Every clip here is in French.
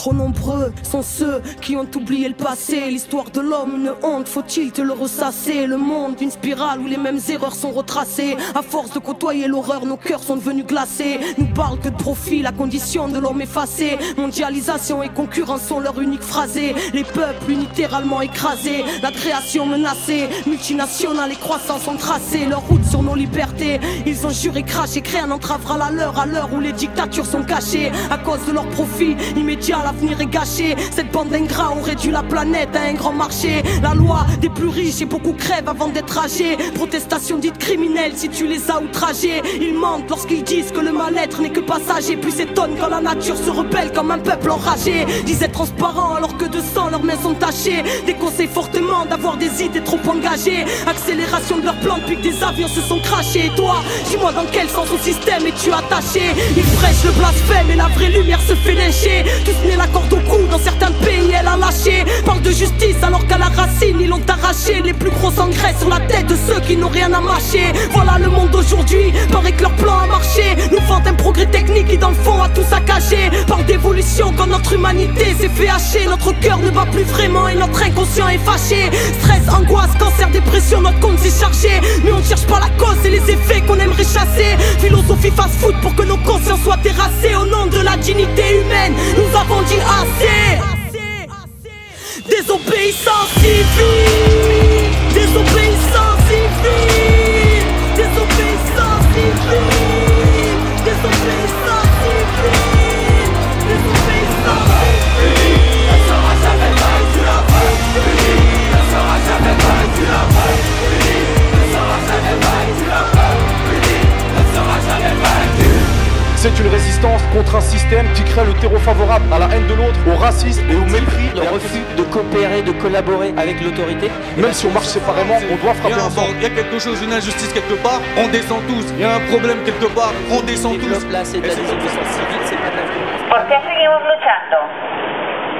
Trop nombreux sont ceux qui ont oublié le passé. L'histoire de l'homme, une honte, faut-il te le ressasser? Le monde, une spirale où les mêmes erreurs sont retracées. À force de côtoyer l'horreur, nos cœurs sont devenus glacés. Nous parlent que de profit, la condition de l'homme effacée. Mondialisation et concurrence sont leur unique phrasé. Les peuples unilatéralement écrasés, la création menacée. Multinationales et croissance ont tracé leur route sur nos libertés. Ils ont juré, craché, que rien n'entravera la leur à l'heure où les dictatures sont cachées. À cause de leur profit immédiat, l'avenir est gâché. Cette bande d'ingrats ont réduit la planète à un grand marché. La loi des plus riches et beaucoup crèvent avant d'être âgés. Protestation dite criminelle si tu les as outragés. Ils mentent lorsqu'ils disent que le mal-être n'est que passager. Puis s'étonnent quand la nature se rebelle comme un peuple enragé. Disent être transparents alors que de sang leurs mains sont tachées. Déconseillent fortement d'avoir des idées trop engagées. Accélération de leur plan depuis que des avions se sont crachés. Et toi, dis-moi dans quel sens au système es-tu attaché? Ils prêchent le blasphème et la vraie lumière se fait lyncher. Tous nés la corde au cou, dans certains pays elle a lâché. Parle de justice alors qu'à la racine ils l'ont arraché. Les plus gros engraissent sur la tête de ceux qui n'ont rien à mâcher. Voilà le monde d'aujourd'hui, paraît que leur plan a marché. Nous vantent un progrès technique qui dans le fond a tout saccagé. Parle d'évolution quand notre humanité s'est fait hacher. Notre cœur ne bat plus vraiment et notre inconscient est fâché. Stress, angoisse, cancer, dépression, notre compte s'est chargé. Mais on ne cherche pas la cause et les effets qu'on aimerait chasser. Philosophie fast-food pour que nos consciences soient terrassées. Au nom de la dignité humaine, nous avons dit assez. Désobéissance civile, désobéissance civile, désobéissance civile, désobéissance civile, désobéissance civile. Ne sera jamais vaincu la peur. Ne sera jamais vaincu la peur. Ne sera jamais vaincu la peur. Ne sera jamais vaincu. C'est une résistance contre un système qui crée le terreau favorable à la haine de l'autre, au racisme et au mépris. Le refus de coopérer, de collaborer avec l'autorité. Même si on marche séparément, on doit frapper ensemble. Il y a quelque chose, une injustice quelque part, on descend tous. Il y a un problème quelque part, on descend tous. Là, c'est de la désobéissance civile, c'est pas de la violence. ¿Por qué seguimos luchando?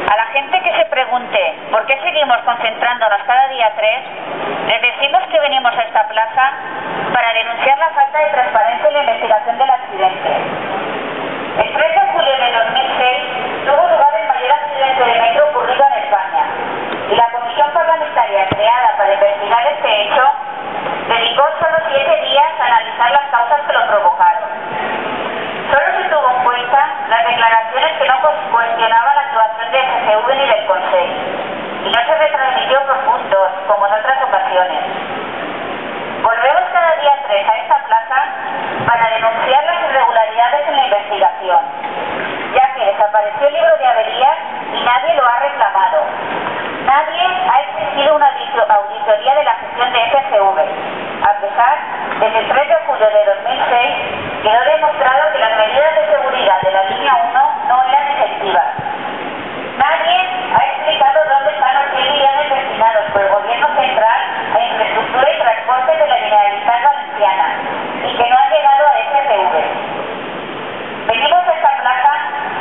A la gente que se pregunte por qué seguimos concentrándonos cada día 3, les decimos que venimos a esta plaza para denunciar la falta de transparencia en la investigación del accidente. El 3 de julio de 2006 tuvo lugar el mayor accidente de metro ocurrido en España y la comisión parlamentaria creada para investigar este hecho dedicó solo 7 días a analizar las causas que lo provocaron. Solo se tuvo en cuenta las declaraciones que no cuestionaban la actuación de FCV ni del Consejo y no se retransmitió por puntos como en otras ocasiones. Volvemos cada día 3 a esta plaza para denunciar las irregularidades en la investigación, ya que desapareció el libro de averías y nadie lo ha reclamado. Nadie ha exigido una auditoría de la gestión de FCV, a pesar de que el 3 de julio de 2006 quedó demostrado que las medidas de seguridad de la línea 1 no eran efectivas. Nadie ha explicado dónde están los 100 millones destinados por el gobierno central a infraestructura y transporte de la Generalitat Valenciana y que no han llegado a FCV. Venimos a esta plaza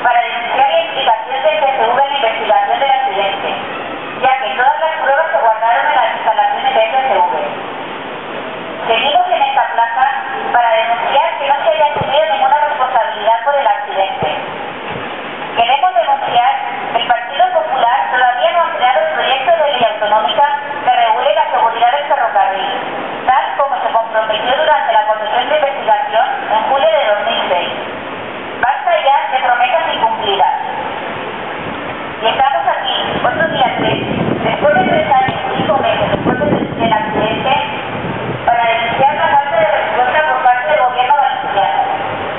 para denunciar la implicación de FCV en la investigación del accidente, ya que todas las pruebas se guardaron en las instalaciones de FCV. Seguimos en esta plaza para denunciar que no se haya asumido ninguna responsabilidad por el accidente. Queremos denunciar que el Partido Popular todavía no ha creado el proyecto de ley autonómica que regule la seguridad del ferrocarril, tal como se comprometió durante la comisión de investigación en julio de 2006. Basta ya de promesas incumplidas. Y estamos aquí, otro día 3, después de 3 años y 5 meses después del accidente, para denunciar la falta de respuesta por parte del gobierno valenciano,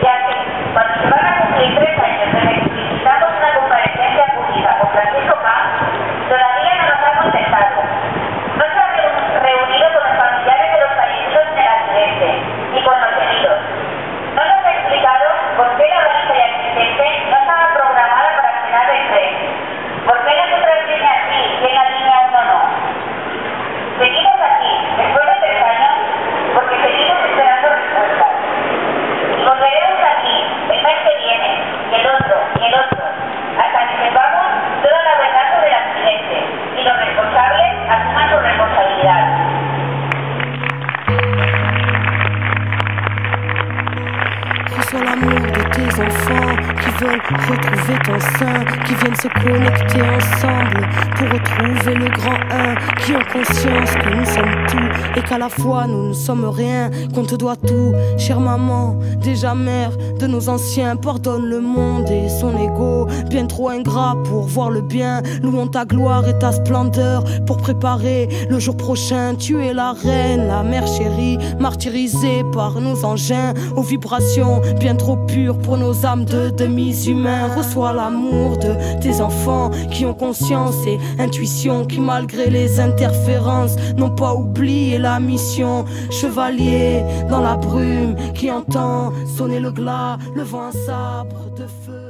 ya que cuando se van a cumplir 3 años desde que solicitamos una comparecencia pública con Francisco Camps, todavía no nos ha contestado. No se ha reunido con los familiares de los fallecidos en el accidente, ni con los heridos. No nos ha explicado por qué la avalancha del accidente no estaba programada para frenar el tren. ¿Por qué las otras líneas sí y en la línea 1 no? connectés ensemble pour retrouver le grand un qui ont conscience que nous sommes tout et qu'à la fois nous ne sommes rien, qu'on te doit tout. Chère maman, déjà mère de nos anciens, pardonne le monde et son ego, bien trop ingrat pour voir le bien. Louons ta gloire et ta splendeur pour préparer le jour prochain. Tu es la reine, la mère chérie, martyrisée par nos engins aux vibrations bien trop pures pour nos âmes de demi-humains. Reçois l'amour de tes enfants qui ont conscience et intuition, qui malgré les interférences n'ont pas oublié la mission. Chevalier dans la brume qui entend sonner le glas, le vent un sabre de feu.